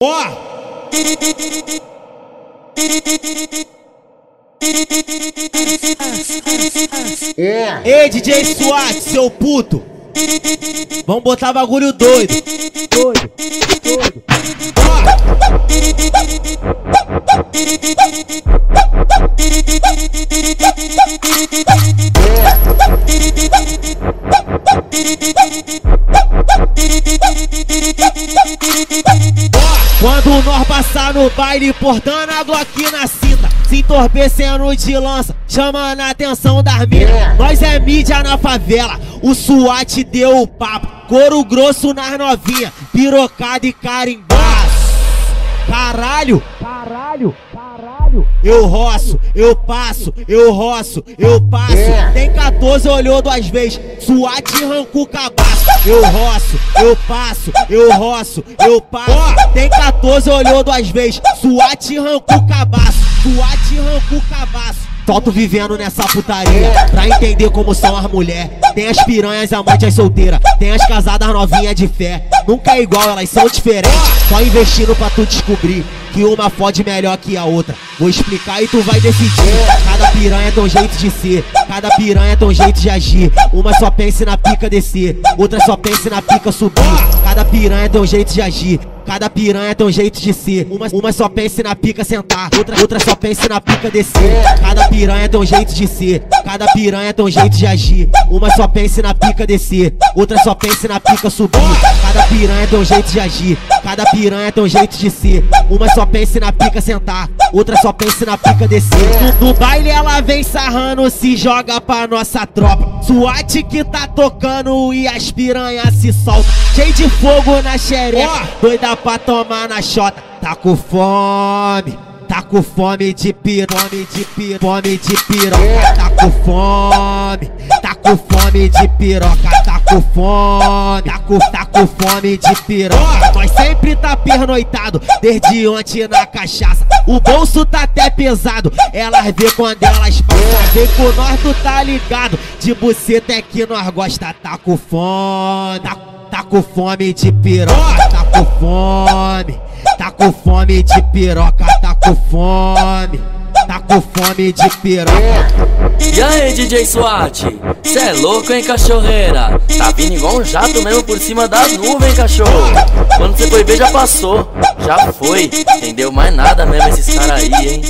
Ó! Ei, DJ SWAT, seu puto! Vamos botar bagulho doido! Doido! Quando nós passar no baile, portando a Glock na cinta, se entorpecendo de lança, chamando a atenção das minas. Nós é mídia na favela, o SWAT deu o papo, couro grosso nas novinhas, pirocada e carimbaço. Caralho, caralho, caralho. Eu roço, eu passo, eu roço, eu passo. Tem 14, olhou 2 vezes, SWAT arrancou o cabaço. Eu roço, eu passo, eu roço, eu passo. Tem 14, olhou 2 vezes, SWAT arrancou o cabaço. SWAT arrancou o cabaço. Solto vivendo nessa putaria, pra entender como são as mulheres. Tem as piranhas, amantes, as solteiras, tem as casadas novinhas de fé. Nunca é igual, elas são diferentes. Só investindo pra tu descobrir que uma fode melhor que a outra. Vou explicar e tu vai decidir. Cada piranha tem um jeito de ser, cada piranha tem um jeito de agir. Uma só pensa na pica descer, outra só pensa na pica subir. Cada piranha tem um jeito de agir, cada piranha tem um jeito de ser. Uma só pensa na pica sentar, outra só pensa na pica descer. Cada piranha tem um jeito de ser, cada piranha tem um jeito de agir. Uma só pensa na pica descer, outra só pensa na pica subir. Cada piranha tem um jeito de agir, cada piranha tem um jeito de ser. Uma só pensa na pica sentar, outra só pensa na pica descer. No baile ela vem sarrando, se joga pra nossa tropa. SWAT que tá tocando e as piranhas se soltam. Cheio de fogo na xereca, doida pra tomar na xota. Tá com fome, tá com fome de piroca, fome de piroca. Tá com fome, tá com fome de piroca. Tá com fome, tá com fome de piroca. Nós sempre tá pernoitado, desde ontem na cachaça. O bolso tá até pesado, elas vê quando elas passam. Vem com nós, tu tá ligado, de buceta é que nós gosta. Tá com fome, tá com fome de piroca. Tá com fome, tá com fome de piroca. Tá com fome, tá com fome de piroca. E aí, DJ SWAT, cê é louco, hein, cachorreira? Tá vindo igual um jato mesmo por cima da nuvem, cachorro. Quando cê foi ver já passou, já foi. Entendeu mais nada mesmo esses caras aí, hein?